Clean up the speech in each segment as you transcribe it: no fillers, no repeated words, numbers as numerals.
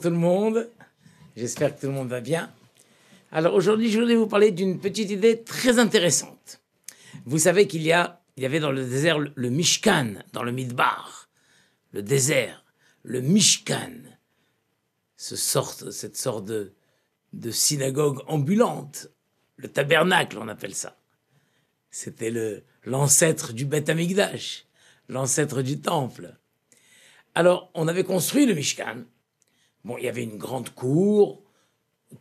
tout le monde. J'espère que tout le monde va bien. Alors aujourd'hui, je voulais vous parler d'une petite idée très intéressante. Vous savez qu'il y avait dans le désert le Mishkan, dans le Midbar. Le désert, le Mishkan. Cette sorte de synagogue ambulante. Le tabernacle, on appelle ça. C'était l'ancêtre du Beth Amikdash, l'ancêtre du temple. Alors, on avait construit le Mishkan. Bon, il y avait une grande cour.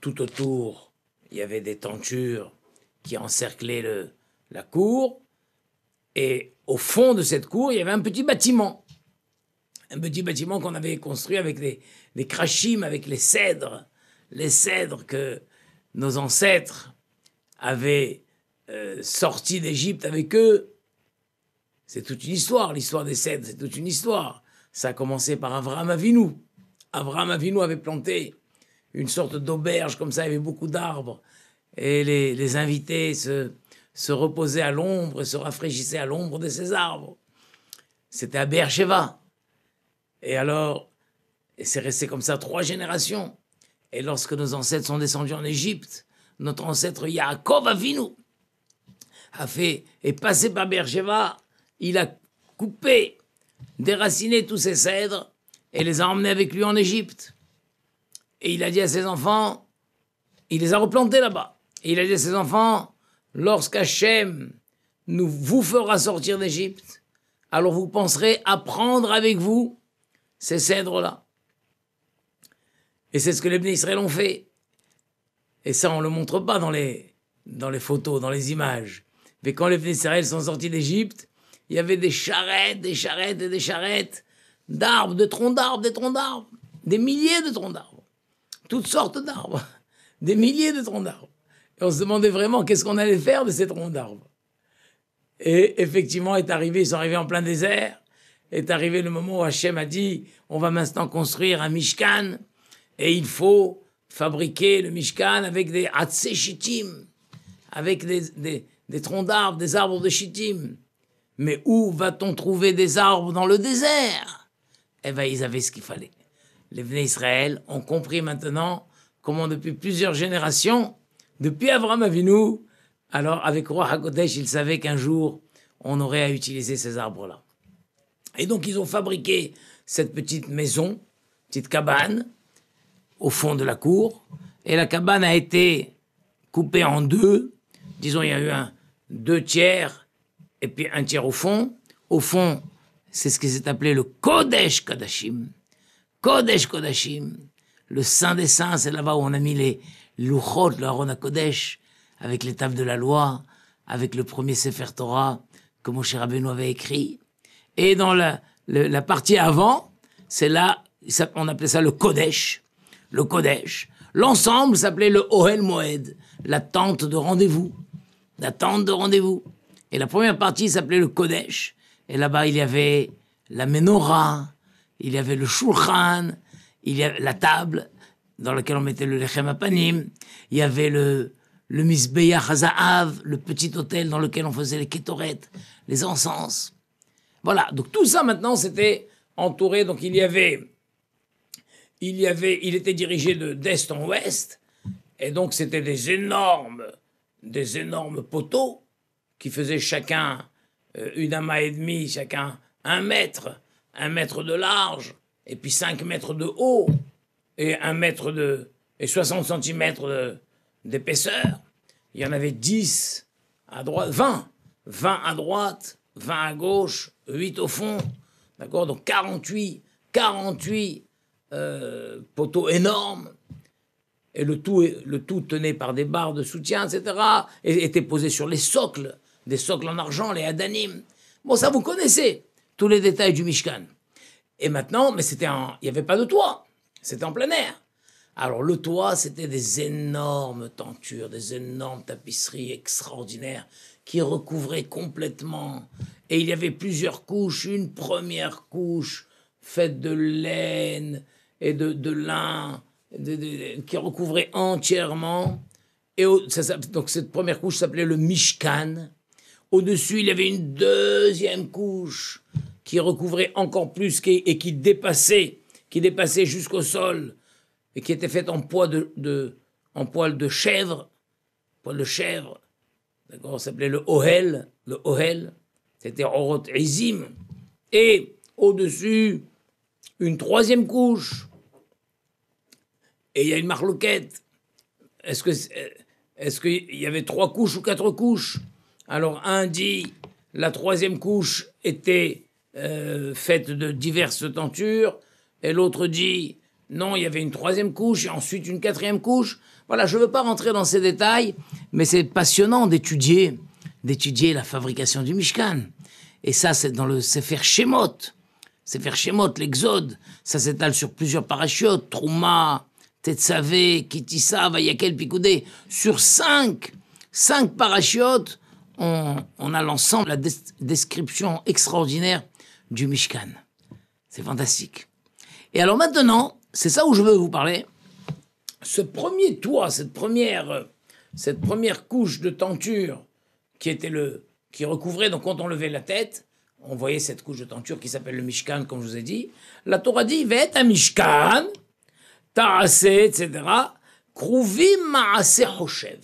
Tout autour, il y avait des tentures qui encerclaient la cour. Et au fond de cette cour, il y avait un petit bâtiment. Un petit bâtiment qu'on avait construit avec des krachim, avec les cèdres. Les cèdres que nos ancêtres avaient sortis d'Égypte avec eux. C'est toute une histoire, l'histoire des cèdres, c'est toute une histoire. Ça a commencé par Avraham Avinu. Avraham Avinu avait planté une sorte d'auberge, comme ça, il y avait beaucoup d'arbres. Et les invités se reposaient à l'ombre et se rafraîchissaient à l'ombre de ces arbres. C'était à Beersheba. Et alors, c'est resté comme ça 3 générations. Et lorsque nos ancêtres sont descendus en Égypte, notre ancêtre Yaakov Avinu est passé par Beersheba. Il a coupé, déraciné tous ces cèdres et les a emmenés avec lui en Égypte. Et il a dit à ses enfants, il les a replantés là-bas. Et il a dit à ses enfants, lorsqu'Hachem vous fera sortir d'Égypte, alors vous penserez à prendre avec vous ces cèdres-là. Et c'est ce que les Bnei Israël ont fait. Et ça, on ne le montre pas dans les photos, dans les images. Mais quand les Bnei Israël sont sortis d'Égypte, il y avait des charrettes et des charrettes d'arbres, de troncs d'arbres, des troncs d'arbres, des milliers de troncs d'arbres. Toutes sortes d'arbres, des milliers de troncs d'arbres. Et on se demandait vraiment qu'est-ce qu'on allait faire de ces troncs d'arbres. Et effectivement, ils sont arrivés en plein désert, est arrivé le moment où Hachem a dit, on va maintenant construire un Mishkan, et il faut fabriquer le Mishkan avec des Hatzé Shittim, avec des troncs d'arbres, des arbres de Shittim. Mais où va-t-on trouver des arbres dans le désert? Eh bien, ils avaient ce qu'il fallait. Les Bnei Israël ont compris maintenant comment depuis plusieurs générations, depuis Avraham Avinu, alors avec Roi HaKodesh, ils savaient qu'un jour, on aurait à utiliser ces arbres-là. Et donc, ils ont fabriqué cette petite maison, petite cabane, au fond de la cour. Et la cabane a été coupée en 2. Disons, il y a eu 2 tiers et puis 1 tiers au fond. Au fond, c'est ce qui s'est appelé le Kodesh Kodashim. Kodesh Kodashim, le Saint des Saints, c'est là-bas où on a mis les Luchot, le Aaron HaKodesh, avec les tables de la loi, avec le premier Sefer Torah que Moshe Rabbeinu avait écrit. Et dans la partie avant, c'est là, on appelait ça le Kodesh. Le Kodesh. L'ensemble s'appelait le Ohel Moed, la tente de rendez-vous. La tente de rendez-vous. Et la première partie s'appelait le Kodesh. Et là-bas, il y avait la Menorah, il y avait le Shulchan, il y avait la table dans laquelle on mettait le Lechem Apanim, il y avait le Mizbeach HaZahav, le petit hôtel dans lequel on faisait les Ketoret, les encens. Voilà, donc tout ça maintenant c'était entouré, donc il était dirigé d'est en ouest, et donc c'était des énormes poteaux qui faisaient chacun une amas et demi, chacun 1 mètre de large, et puis 5 mètres de haut, et 1 mètre et 60 centimètres d'épaisseur. Il y en avait 10 à droite, 20 à droite, 20 à gauche, 8 au fond, d'accord, donc 48 poteaux énormes, et le tout tenu par des barres de soutien, etc., et était posé sur les socles, des socles en argent, les Adanim. Bon, ça vous connaissez, tous les détails du Mishkan. Et maintenant, mais il n'y avait pas de toit, c'était en plein air. Alors le toit, c'était des énormes tentures, des énormes tapisseries extraordinaires qui recouvraient complètement. Et il y avait plusieurs couches, une première couche faite de laine et de lin, qui recouvrait entièrement. Et donc cette première couche s'appelait le Mishkan. Au-dessus, il y avait une deuxième couche qui recouvrait encore plus et qui dépassait jusqu'au sol et qui était faite en en poil de chèvre, d'accord, ça s'appelait le ohel, c'était orot izim, et au-dessus, une troisième couche, et il y a une marloquette. Est-ce qu'il y avait 3 couches ou 4 couches? Alors, un dit, la troisième couche était faite de diverses tentures, et l'autre dit, non, il y avait une troisième couche, et ensuite une quatrième couche. Voilà, je ne veux pas rentrer dans ces détails, mais c'est passionnant d'étudier la fabrication du Mishkan. Et ça, c'est dans le Sefer Shemot. Sefer Shemot, l'Exode, ça s'étale sur plusieurs parachiotes, Trouma, Tetzavé, Kitissa, Vayakel, Pikoudé. Sur 5 parachiotes, on a l'ensemble, la description extraordinaire du Mishkan. C'est fantastique. Et alors maintenant, c'est ça où je veux vous parler. Ce premier toit, cette première couche de tenture qui recouvrait, donc quand on levait la tête, on voyait cette couche de tenture qui s'appelle le Mishkan, comme je vous ai dit. La Torah dit, Ve'et ha-Mishkan, ta'ase, etc. Kruvim ma'ase choshev.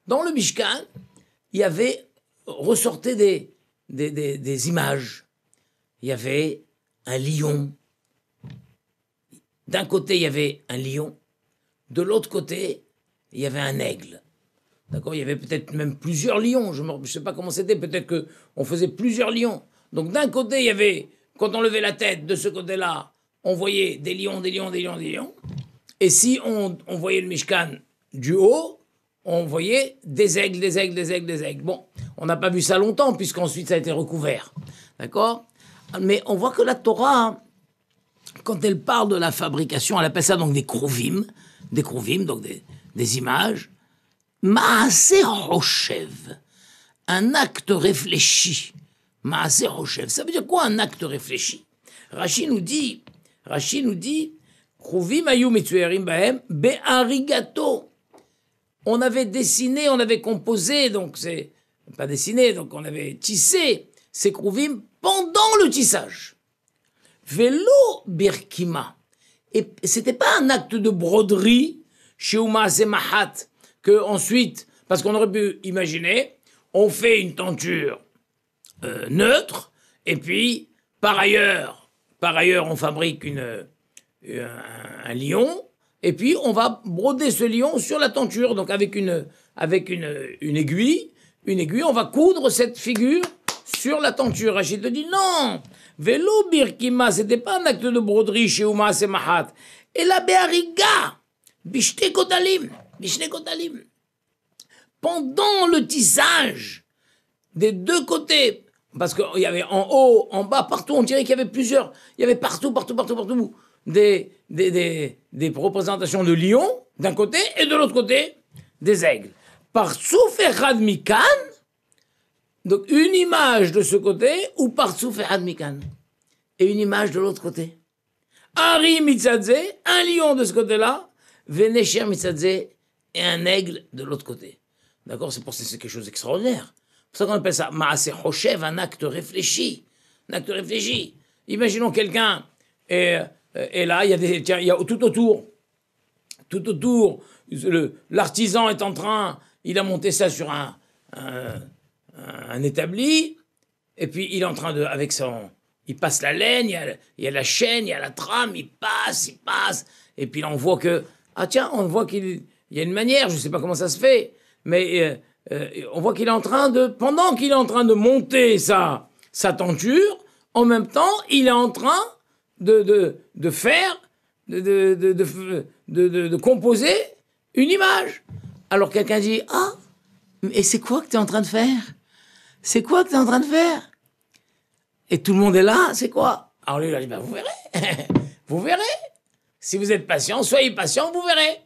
Dans le Mishkan, il y avait, ressortaient des images. Il y avait un lion. D'un côté, il y avait un lion. De l'autre côté, il y avait un aigle. D'accord? Il y avait peut-être même plusieurs lions. Je ne sais pas comment c'était. Peut-être qu'on faisait plusieurs lions. Donc d'un côté, il y avait, quand on levait la tête, de ce côté-là, on voyait des lions. Et si on voyait le Mishkan du haut, on voyait des aigles. Bon, on n'a pas vu ça longtemps, puisqu'ensuite ça a été recouvert. D'accord? Mais on voit que la Torah, quand elle parle de la fabrication, elle appelle ça donc des kruvim, donc des images. Maaseh Roshev, un acte réfléchi. Maaseh Roshev, ça veut dire quoi un acte réfléchi? Rashi nous dit, Kruvim ayu mitzuerim bahem be'arigato. On avait dessiné, on avait composé, donc c'est pas dessiné, donc on avait tissé ces kruvim pendant le tissage. Velo birkima. Et c'était pas un acte de broderie chez Maaseh Mahat, que ensuite, parce qu'on aurait pu imaginer, on fait une tenture neutre, et puis par ailleurs on fabrique un lion, et puis on va broder ce lion sur la tenture, donc avec une aiguille, on va coudre cette figure sur la tenture. Rachid te dit non, Velo birkima, c'était pas un acte de broderie chez Maaseh Mahat, et la be'ariga, bishne kotalim. Pendant le tissage des deux côtés, parce qu'il y avait en haut, en bas, partout, on dirait qu'il y avait plusieurs, il y avait partout, des représentations de lions, d'un côté, et de l'autre côté, des aigles. Par Soufechad Mikan, donc une image de ce côté, ou par Soufechad Mikan, et une image de l'autre côté. Ari Mitzadze, un lion de ce côté-là, Venesher Mitzadze, et un aigle de l'autre côté. D'accord? C'est quelque chose d'extraordinaire. C'est pour ça qu'on appelle ça Maaseh Choshev, un acte réfléchi. Imaginons quelqu'un, et là, il y a tout autour, l'artisan est en train, il a monté ça sur un établi, et puis il est en train de, il passe la laine, il y a la chaîne, il y a la trame, il passe, et puis là on voit on voit qu'il y a une manière, je ne sais pas comment ça se fait, mais on voit qu'il est en train pendant qu'il est en train de monter sa tenture, en même temps, il est en train de composer une image. Alors quelqu'un dit, mais c'est quoi que tu es en train de faire? Et tout le monde est là, c'est quoi? Alors lui, il a dit, vous verrez. Vous verrez. Si vous êtes patient, soyez patient, vous verrez.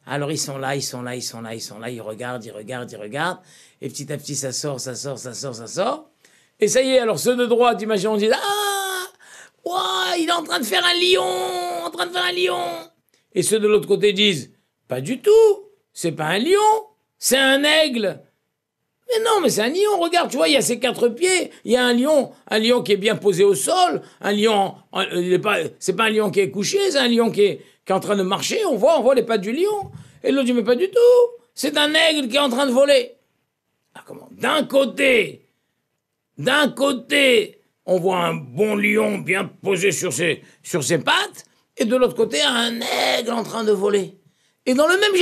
Alors ils sont là, ils regardent, et petit à petit ça sort. Et ça y est, alors ceux de droite, imaginons, on dit, il est en train de faire un lion, Et ceux de l'autre côté disent, pas du tout, c'est pas un lion, c'est un aigle. Mais non, mais c'est un lion, regarde, tu vois, il y a ses 4 pieds, il y a un lion qui est bien posé au sol, un lion, c'est pas un lion qui est couché, c'est un lion qui qui est en train de marcher, on voit les pattes du lion. Et l'autre dit, mais pas du tout. C'est un aigle qui est en train de voler. Ah, comment? D'un côté, on voit un bon lion bien posé sur ses pattes, et de l'autre côté, un aigle en train de voler. Et dans le même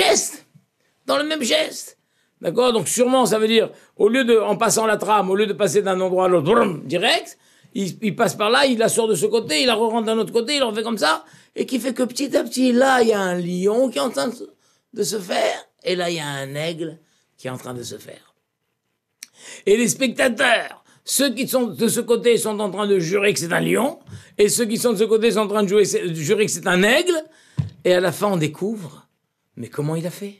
geste. D'accord? Donc sûrement, ça veut dire, en passant la trame, au lieu de passer d'un endroit à l'autre, direct, il passe par là, il la sort de ce côté, il la rentre d'un autre côté, il en fait comme ça, et qui fait que petit à petit, là, il y a un lion qui est en train de se faire, et là, il y a un aigle qui est en train de se faire. Et les spectateurs, ceux qui sont de ce côté sont en train de jurer que c'est un lion, et ceux qui sont de ce côté sont en train de jurer que c'est un aigle, et à la fin, on découvre, mais comment il a fait?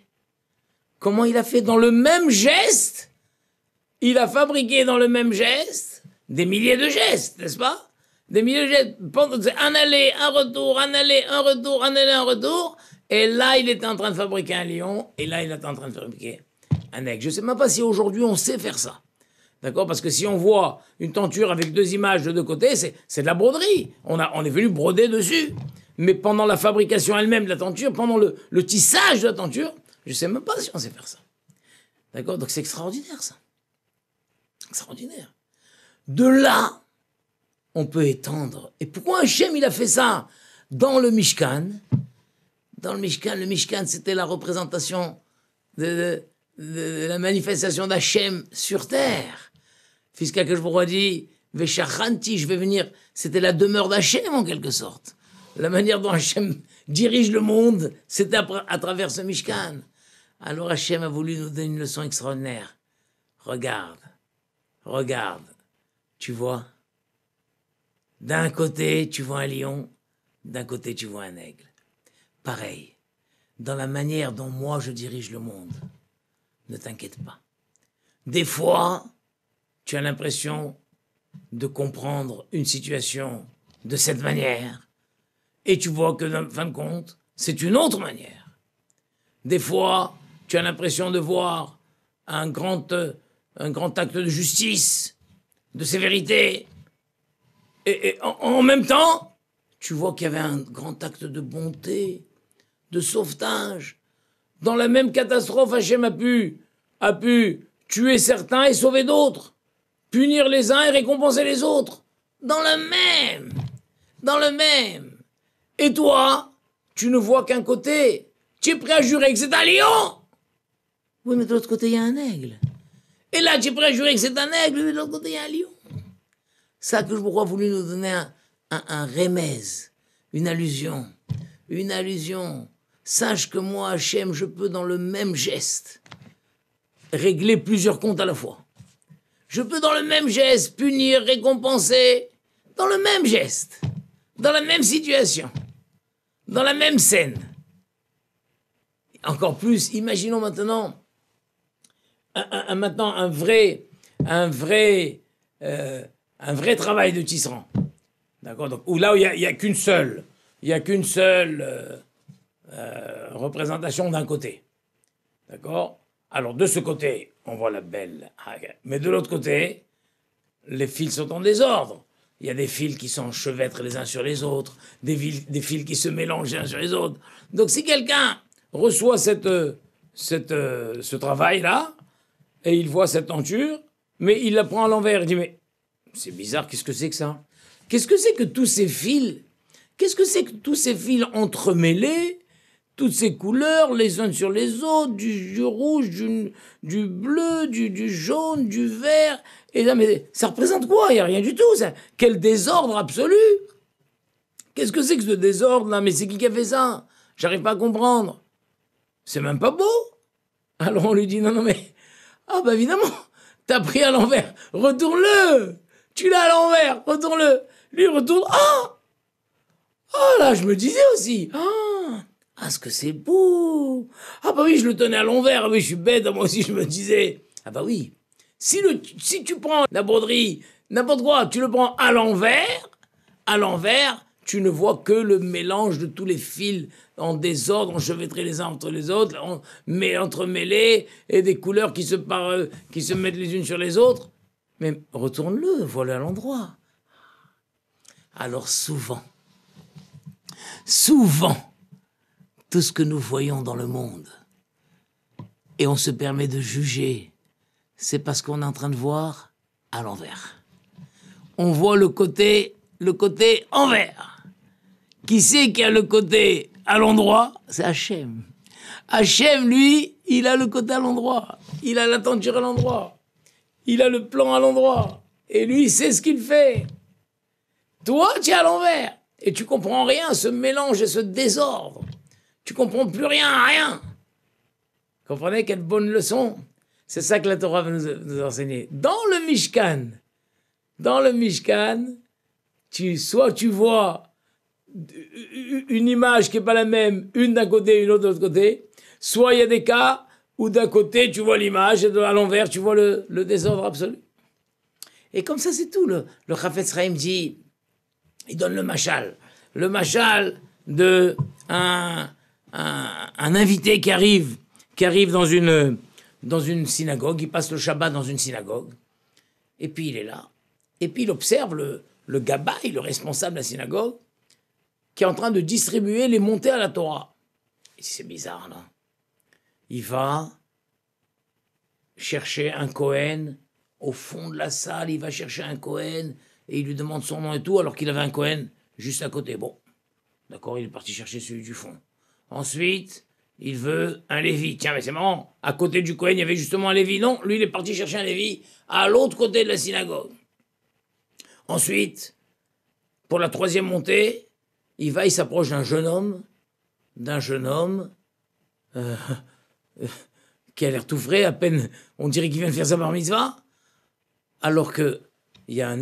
Comment il a fait dans le même geste? Il a fabriqué dans le même geste des milliers de gestes, n'est-ce pas? Des milliers de gestes. Un aller, un retour, un aller, un retour, un aller, un retour. Et là, il était en train de fabriquer un lion. Et là, il était en train de fabriquer un aigle. Je ne sais même pas si aujourd'hui on sait faire ça. D'accord? Parce que si on voit une tenture avec deux images de deux côtés, c'est de la broderie. On est venu broder dessus. Mais pendant la fabrication elle-même de la tenture, pendant le tissage de la tenture, je ne sais même pas si on sait faire ça. D'accord? Donc c'est extraordinaire, ça. Extraordinaire. De là, on peut étendre. Et pourquoi Hachem, il a fait ça dans le Mishkan? Dans le Mishkan, c'était la représentation de la manifestation d'Hachem sur terre. Puisqu'à que je vous dit, Veshachanti, je vais venir. C'était la demeure d'Hachem, en quelque sorte. La manière dont Hachem dirige le monde, c'était à travers ce Mishkan. Alors Hachem a voulu nous donner une leçon extraordinaire. Regarde, tu vois, d'un côté tu vois un lion, d'un côté tu vois un aigle. Pareil, dans la manière dont moi je dirige le monde, ne t'inquiète pas. Des fois, tu as l'impression de comprendre une situation de cette manière, et tu vois que, en fin de compte, c'est une autre manière. Des fois, tu as l'impression de voir un grand acte de justice, de sévérité, et en même temps, tu vois qu'il y avait un grand acte de bonté, de sauvetage. Dans la même catastrophe, Hachem a pu tuer certains et sauver d'autres, punir les uns et récompenser les autres. Dans le même. Et toi, tu ne vois qu'un côté. Tu es prêt à jurer que c'est un lion? Oui, mais de l'autre côté, il y a un aigle. Et là, tu es prêt à jurer que c'est un aigle, mais de l'autre côté, il y a un lion. Ça que je vous crois voulu nous donner un remèze, une allusion. Sache que moi, Hachem, je peux dans le même geste régler plusieurs comptes à la fois. Je peux dans le même geste punir, récompenser, dans le même geste, dans la même situation, dans la même scène. Encore plus, imaginons maintenant un vrai travail de tisserand. D'accord? Donc, où il y a qu'une seule représentation d'un côté. D'accord? Alors, de ce côté, on voit la belle hague. Mais de l'autre côté, les fils sont en désordre. Il y a des fils qui s'enchevêtrent les uns sur les autres, des fils qui se mélangent les uns sur les autres. Donc, si quelqu'un reçoit ce travail-là, et il voit cette tenture, mais il la prend à l'envers, il dit, mais c'est bizarre, qu'est-ce que c'est que ça? Qu'est-ce que c'est que tous ces fils entremêlés, toutes ces couleurs, les uns sur les autres, du rouge, du bleu, du jaune, du vert. Et là, mais ça représente quoi? Il n'y a rien du tout. Ça. Quel désordre absolu! Qu'est-ce que c'est que ce désordre-là? Mais c'est qui a fait ça? J'arrive pas à comprendre. C'est même pas beau. Alors on lui dit, non, mais... Ah bah évidemment, t'as pris à l'envers. Retourne-le! Tu l'as à l'envers, retourne-le. Lui, retourne. Ah! Oh là, je me disais aussi. Ah, ce que c'est beau. Ah bah oui, je le tenais à l'envers. Ah oui, je suis bête, moi aussi, je me disais. Ah bah oui. Si tu prends la broderie, n'importe quoi, tu le prends à l'envers, tu ne vois que le mélange de tous les fils en désordre, enchevêtrés les uns entre les autres, mais entremêlés, et des couleurs qui se mettent les unes sur les autres. Mais retourne-le, voilà l'endroit. Alors souvent, tout ce que nous voyons dans le monde, et on se permet de juger, c'est parce qu'on est en train de voir à l'envers. On voit le côté envers. Qui c'est qui a le côté à l'endroit? C'est Hachem. Hachem, lui, il a le côté à l'endroit. Il a la tenture à l'endroit. Il a le plan à l'endroit. Et lui, il sait ce qu'il fait. Toi, tu es à l'envers. Et tu comprends rien, ce mélange et ce désordre. Tu comprends plus rien. Comprenez quelle bonne leçon? C'est ça que la Torah va nous enseigner. Dans le Mishkan, soit tu vois une image qui n'est pas la même, une d'un côté et une autre de l'autre côté, soit il y a des cas où d'un côté tu vois l'image et à l'envers tu vois le désordre absolu. Et comme ça c'est tout. Le Chafetz Chaim dit, il donne le mashal de un invité qui arrive dans une synagogue, il passe le Shabbat dans une synagogue, et puis il est là, et puis il observe le gabaï, le responsable de la synagogue, qui est en train de distribuer les montées à la Torah. Et c'est bizarre, non? Il va chercher un Kohen au fond de la salle, il va chercher un Kohen, et il lui demande son nom et tout, alors qu'il avait un Kohen juste à côté. Bon, d'accord, il est parti chercher celui du fond. Ensuite, il veut un Lévi. Tiens, mais c'est marrant, à côté du Kohen, il y avait justement un Lévi. Non, lui, il est parti chercher un Lévi à l'autre côté de la synagogue. Ensuite, pour la troisième montée, il s'approche d'un jeune homme qui a l'air tout frais, à peine, on dirait qu'il vient de faire sa bar mitzvah, alors qu'il y a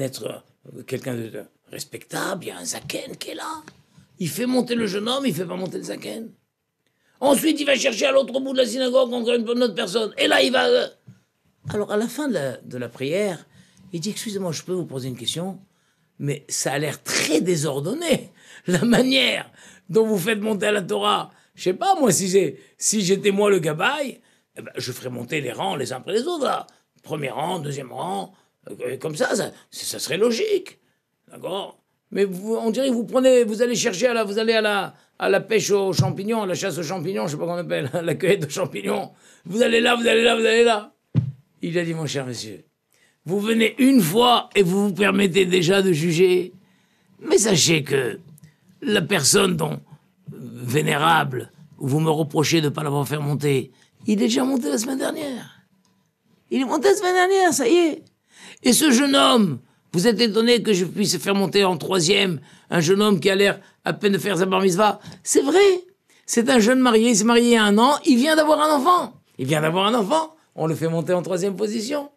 quelqu'un de respectable, il y a un zaken qui est là. Il fait monter le jeune homme, il fait pas monter le zaken. Ensuite, il va chercher à l'autre bout de la synagogue encore une autre personne. Et là, il va... Alors, à la fin de la prière, il dit, excusez-moi, je peux vous poser une question? Mais ça a l'air très désordonné, la manière dont vous faites monter à la Torah. Je sais pas, moi, si j'étais moi le gabaï, eh ben, je ferais monter les rangs les uns après les autres, là. Premier rang, deuxième rang, comme ça serait logique. D'accord? Mais on dirait que vous allez chercher, vous allez à la pêche aux champignons, à la chasse aux champignons, je sais pas comment on appelle, la cueillette de champignons. Vous allez là. Il a dit, mon cher monsieur, vous venez une fois et vous vous permettez déjà de juger. Mais sachez que la personne vénérable, vous me reprochez de ne pas l'avoir fait monter, il est déjà monté la semaine dernière. Il est monté la semaine dernière, ça y est. Et ce jeune homme, vous êtes étonné que je puisse faire monter en troisième un jeune homme qui a l'air à peine de faire sa bar mitzvah? C'est vrai. C'est un jeune marié, il s'est marié il y a 1 an, il vient d'avoir un enfant. On le fait monter en troisième position.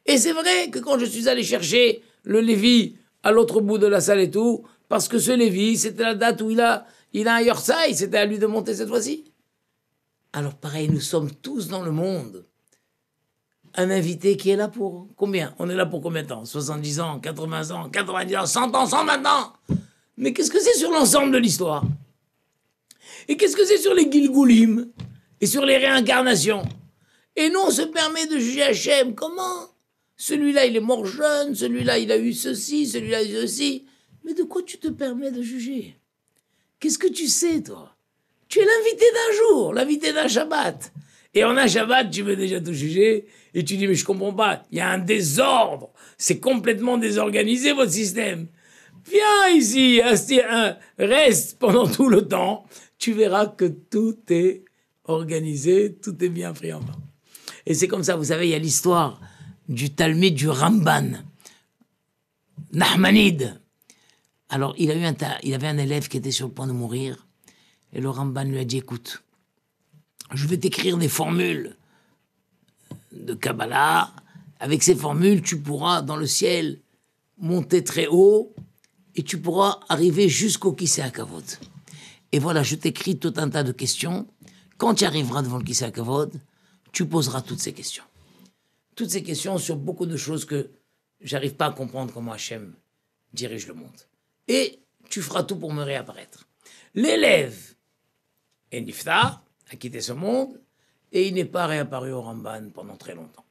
Et c'est vrai que quand je suis allé chercher le Lévi à l'autre bout de la salle et tout, parce que ce Lévi, c'était la date où il a un Yorsaï, c'était à lui de monter cette fois-ci. Alors pareil, nous sommes tous dans le monde. Un invité qui est là pour combien? On est là pour combien de temps? 70 ans, 80 ans, 90 ans, 100 ans, 120 ans. Mais qu'est-ce que c'est sur l'ensemble de l'histoire? Et qu'est-ce que c'est sur les Gilgoulim? Et sur les réincarnations? Et nous, on se permet de juger Hachem. Comment? Celui-là, il est mort jeune, celui-là, il a eu ceci, celui-là, il a eu ceci. Mais de quoi tu te permets de juger? Qu'est-ce que tu sais, toi? Tu es l'invité d'un jour, l'invité d'un Shabbat. Et en un Shabbat, tu veux déjà te juger, et tu dis, mais je comprends pas, il y a un désordre, c'est complètement désorganisé, votre système. Viens ici, reste pendant tout le temps, tu verras que tout est organisé, tout est bien pris en main. Et c'est comme ça, vous savez, il y a l'histoire du Talmud du Ramban, Nahmanide. Alors, il avait un élève qui était sur le point de mourir, et le Ramban lui a dit, écoute, je vais t'écrire des formules de Kabbalah. Avec ces formules, tu pourras, dans le ciel, monter très haut et tu pourras arriver jusqu'au Kisei HaKavod. Et voilà, je t'écris tout un tas de questions. Quand tu arriveras devant le Kisei HaKavod, tu poseras toutes ces questions. Toutes ces questions sur beaucoup de choses que j'arrive pas à comprendre comment Hachem dirige le monde. Et tu feras tout pour me réapparaître. L'élève est niftar, a quitté ce monde, et il n'est pas réapparu au Ramban pendant très longtemps.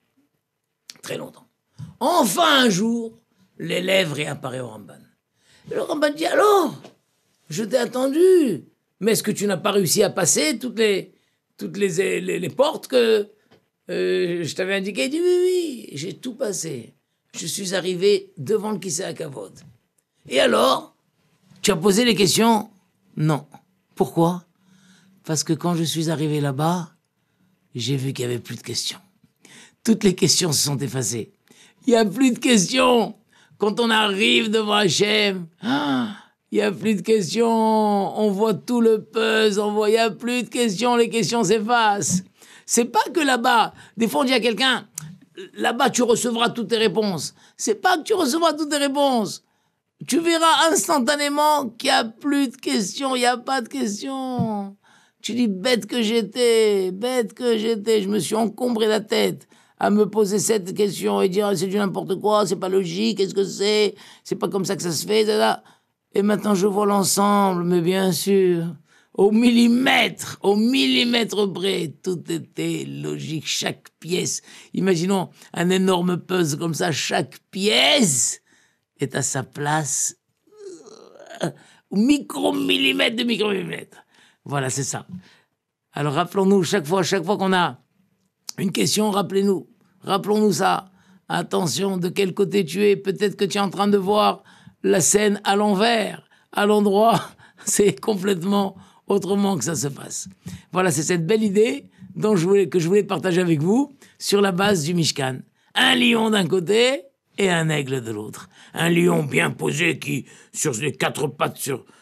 Très longtemps. Enfin, un jour, l'élève réapparaît au Ramban. Et le Ramban dit, alors, je t'ai attendu, Mais est-ce que tu n'as pas réussi à passer toutes les portes que je t'avais indiquées? Il dit oui, oui, j'ai tout passé. Je suis arrivé devant le Kisei HaKavod. Et alors, tu as posé les questions? Non. Pourquoi? Parce que quand je suis arrivé là-bas, j'ai vu qu'il n'y avait plus de questions. Toutes les questions se sont effacées. Il n'y a plus de questions. Quand on arrive devant Hachem, il n'y a plus de questions. On voit tout le puzzle, il n'y a plus de questions, les questions s'effacent. C'est pas que là-bas, des fois on dit à quelqu'un, là-bas tu recevras toutes tes réponses. C'est pas que tu recevras toutes tes réponses. Tu verras instantanément qu'il n'y a plus de questions, il n'y a pas de questions. Tu dis, bête que j'étais, je me suis encombré la tête à me poser cette question et dire, c'est du n'importe quoi, c'est pas logique, qu'est-ce que c'est pas comme ça que ça se fait, etc. Et maintenant je vois l'ensemble, mais bien sûr, au millimètre près, tout était logique, chaque pièce. Imaginons un énorme puzzle comme ça, chaque pièce est à sa place, au micromillimètre de micromillimètre. Voilà, c'est ça. Alors rappelons-nous, chaque fois qu'on a une question, rappelons-nous ça. Attention, de quel côté tu es. Peut-être que tu es en train de voir la scène à l'envers. À l'endroit, c'est complètement autrement que ça se passe. Voilà, c'est cette belle idée que je voulais partager avec vous sur la base du Mishkan. Un lion d'un côté et un aigle de l'autre. Un lion bien posé qui, sur les quatre pattes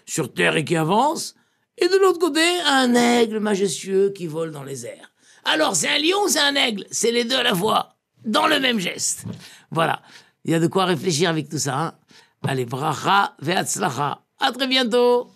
sur terre et qui avance. Et de l'autre côté, un aigle majestueux qui vole dans les airs. Alors, c'est un lion ou c'est un aigle? C'est les deux à la fois, dans le même geste. Voilà, il y a de quoi réfléchir avec tout ça. Allez, bracha ve'atzlacha. À très bientôt.